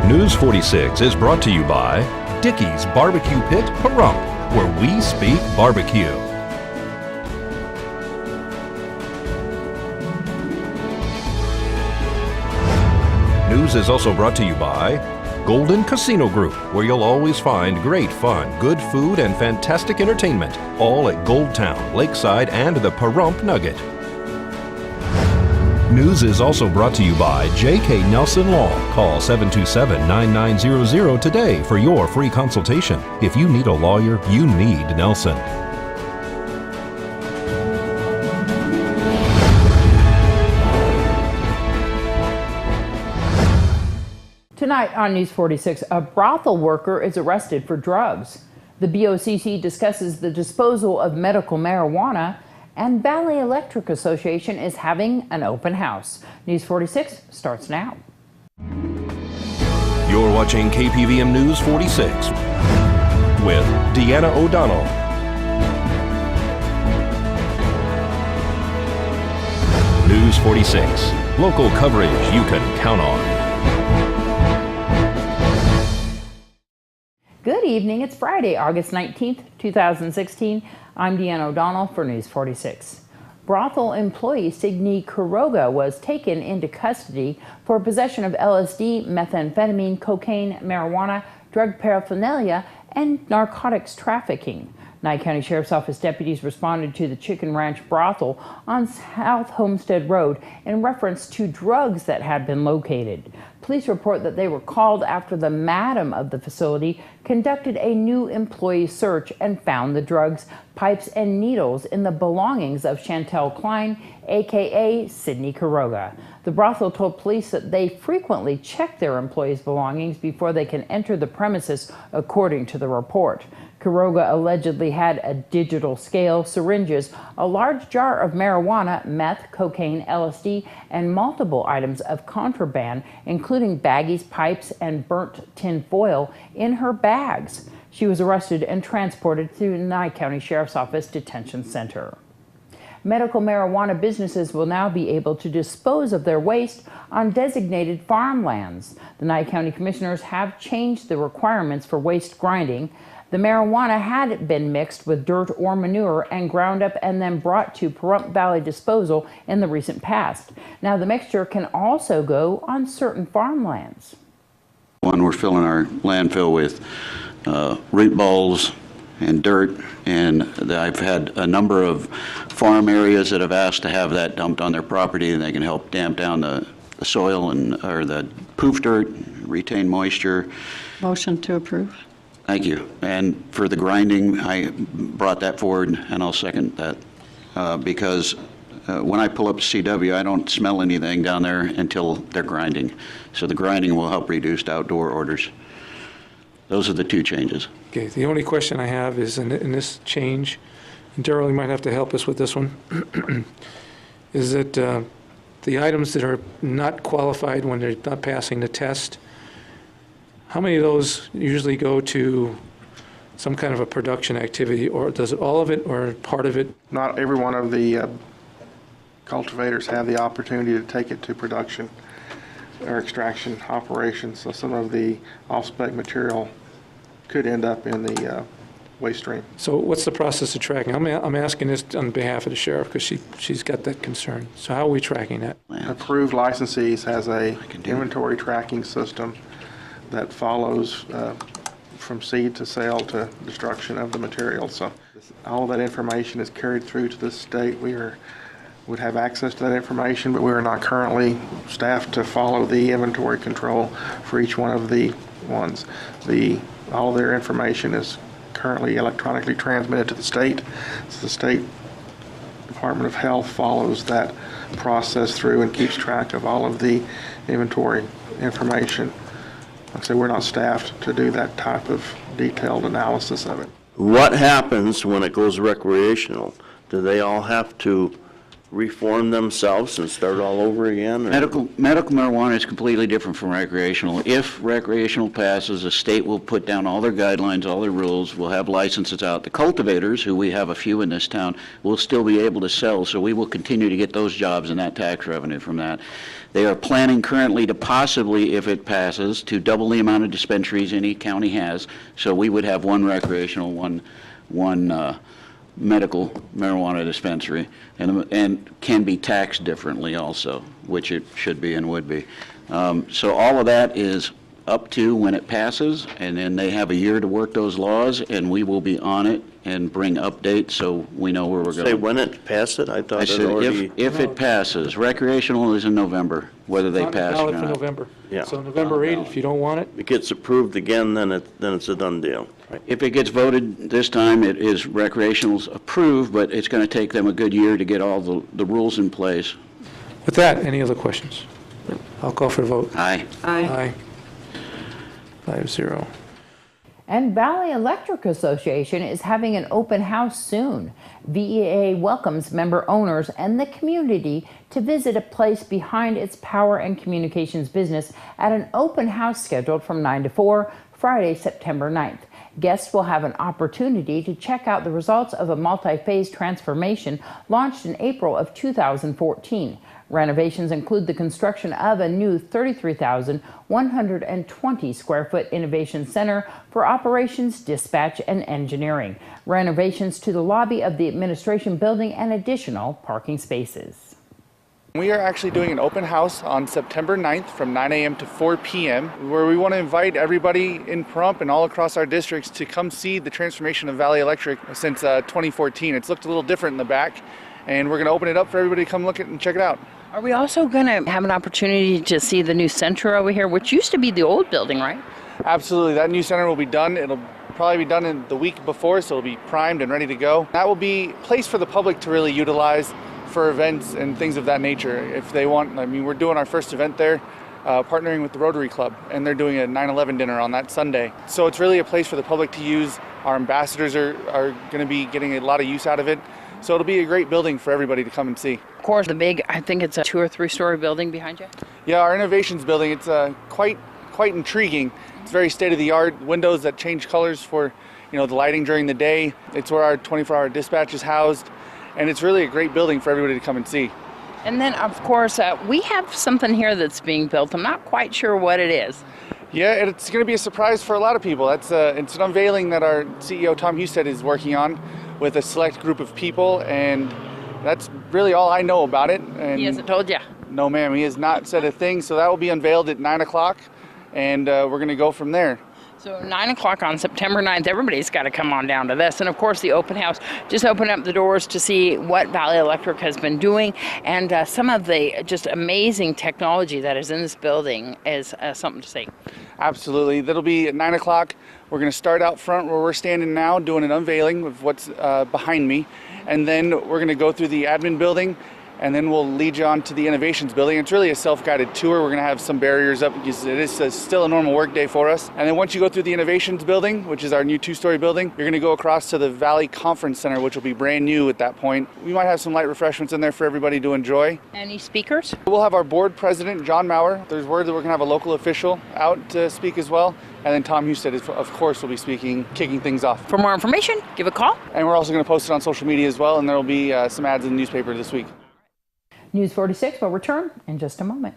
News 46 is brought to you by Dickey's Barbecue Pit, Pahrump, where we speak barbecue. News is also brought to you by Golden Casino Group, where you'll always find great fun, good food, and fantastic entertainment, all at Gold Town, Lakeside, and the Pahrump Nugget. News is also brought to you by J.K. Nelson Law. Call 727-9900 today for your free consultation. If you need a lawyer, you need Nelson. Tonight on News 46, a brothel worker is arrested for drugs. The BOCC discusses the disposal of medical marijuana, and Valley Electric Association is having an open house. News 46 starts now. You're watching KPVM News 46 with Deanna O'Donnell. News 46, local coverage you can count on. Good evening. It's Friday, August 19th, 2016. I'm Deanna O'Donnell for News 46. Brothel employee Sidney Quiroga was taken into custody for possession of LSD, methamphetamine, cocaine, marijuana, drug paraphernalia, and narcotics trafficking. Nye County Sheriff's Office deputies responded to the Chicken Ranch brothel on South Homestead Road in reference to drugs that had been located. Police report that they were called after the madam of the facility conducted a new employee search and found the drugs, pipes, and needles in the belongings of Chantel Klein, aka Sidney Quiroga. The brothel told police that they frequently check their employees' belongings before they can enter the premises, according to the report. Quiroga allegedly had a digital scale, syringes, a large jar of marijuana, meth, cocaine, LSD, and multiple items of contraband, including baggies, pipes, and burnt tin foil in her bags. She was arrested and transported to the Nye County Sheriff's Office Detention Center. Medical marijuana businesses will now be able to dispose of their waste on designated farmlands. The Nye County Commissioners have changed the requirements for waste grinding. The marijuana had been mixed with dirt or manure and ground up and then brought to Pahrump Valley disposal in the recent past. Now the mixture can also go on certain farmlands. We're filling our landfill with root balls and dirt, and I've had a number of farm areas that have asked to have that dumped on their property, and they can help damp down the soil or the poof dirt, retain moisture. Motion to approve. Thank you. And for the grinding, I brought that forward, and I'll second that because when I pull up CW, I don't smell anything down there until they're grinding. So the grinding will help reduce outdoor odors. Those are the two changes. Okay, the only question I have is in this change, and Darrell, you might have to help us with this one, is that the items that are not qualified when they're not passing the test, how many of those usually go to some kind of a production activity, or does it all of it or part of it? Not every one of the cultivators have the opportunity to take it to production or extraction operations, so some of the off-spec material could end up in the waste stream. So what's the process of tracking? I'm asking this on behalf of the sheriff because she's got that concern. So how are we tracking that? Approved licensees has a inventory tracking system that follows from seed to sale to destruction of the material. So all of that information is carried through to the state. We would have access to that information, but we are not currently staffed to follow the inventory control for each one of the ones. All of their information is currently electronically transmitted to the state. So the State Department of Health follows that process through and keeps track of all of the inventory information. Like I say, we're not staffed to do that type of detailed analysis of it. What happens when it goes recreational? Do they all have to reform themselves and start all over again? Or? Medical marijuana is completely different from recreational. If recreational passes, the state will put down all their guidelines, all their rules, we'll have licenses out. The cultivators, who we have a few in this town, will still be able to sell, so we will continue to get those jobs and that tax revenue from that. They are planning currently to possibly, if it passes, to double the amount of dispensaries any county has, so we would have one recreational, one medical marijuana dispensary, and can be taxed differently also, which it should be and would be. So all of that is up to when it passes, and then they have a year to work those laws, and we will be on it and bring updates so we know where we're going. Say when it passed it? I thought it already... If it passes. Recreational is in November, whether they pass or It's on the ballot for not. November. Yeah. So November 8th, if you don't want it. If it gets approved again, then it's a done deal. Right. If it gets voted this time, it is recreationals approved, but it's going to take them a good year to get all the rules in place. With that, any other questions? I'll call for the vote. Aye. Aye. 5-0. And Valley Electric Association is having an open house soon. VEA welcomes member owners and the community to visit a place behind its power and communications business at an open house scheduled from 9 to 4, Friday, September 9th. Guests will have an opportunity to check out the results of a multi-phase transformation launched in April of 2014. Renovations include the construction of a new 33,120 square foot innovation center for operations, dispatch, and engineering, renovations to the lobby of the administration building, and additional parking spaces. We are actually doing an open house on September 9th from 9 a.m. to 4 p.m. where we want to invite everybody in Pahrump and all across our districts to come see the transformation of Valley Electric since 2014. It's looked a little different in the back, and we're going to open it up for everybody to come look at and check it out. Are we also going to have an opportunity to see the new center over here, which used to be the old building, right? Absolutely. That new center will be done. It'll probably be done in the week before, so it'll be primed and ready to go. That will be a place for the public to really utilize for events and things of that nature if they want. I mean, we're doing our first event there, partnering with the Rotary Club, and they're doing a 9/11 dinner on that Sunday. So it's really a place for the public to use. Our ambassadors are going to be getting a lot of use out of it. So it'll be a great building for everybody to come and see. Of course, the big, I think it's a 2 or 3 story building behind you. Yeah, our innovations building, it's quite intriguing. It's very state-of-the-art, windows that change colors for, the lighting during the day. It's where our 24-hour dispatch is housed, and it's really a great building for everybody to come and see. And then, of course, we have something here that's being built. I'm not quite sure what it is. Yeah, it's going to be a surprise for a lot of people. It's an unveiling that our CEO, Tom Husted, is working on with a select group of people, and that's really all I know about it. And He hasn't told you? No, ma'am, he has not said a thing, so that will be unveiled at 9 o'clock, and we're going to go from there. So 9 o'clock on September 9th, everybody's got to come on down to this. And of course, the open house, just open up the doors to see what Valley Electric has been doing, and some of the just amazing technology that is in this building is something to see. Absolutely. That'll be at 9 o'clock. We're going to start out front where we're standing now, doing an unveiling of what's behind me. And then we're going to go through the admin building, and then we'll lead you on to the innovations building. It's really a self-guided tour. We're going to have some barriers up because it is still a normal work day for us. And then once you go through the innovations building, which is our new 2-story building, you're going to go across to the Valley Conference Center, which will be brand new at that point. We might have some light refreshments in there for everybody to enjoy. Any speakers? We'll have our board president, John Maurer. There's word that we're going to have a local official out to speak as well. And then Tom Husted, of course, will be speaking, kicking things off. For more information, give a call. And we're also going to post it on social media as well, and there will be some ads in the newspaper this week. News 46 will return in just a moment.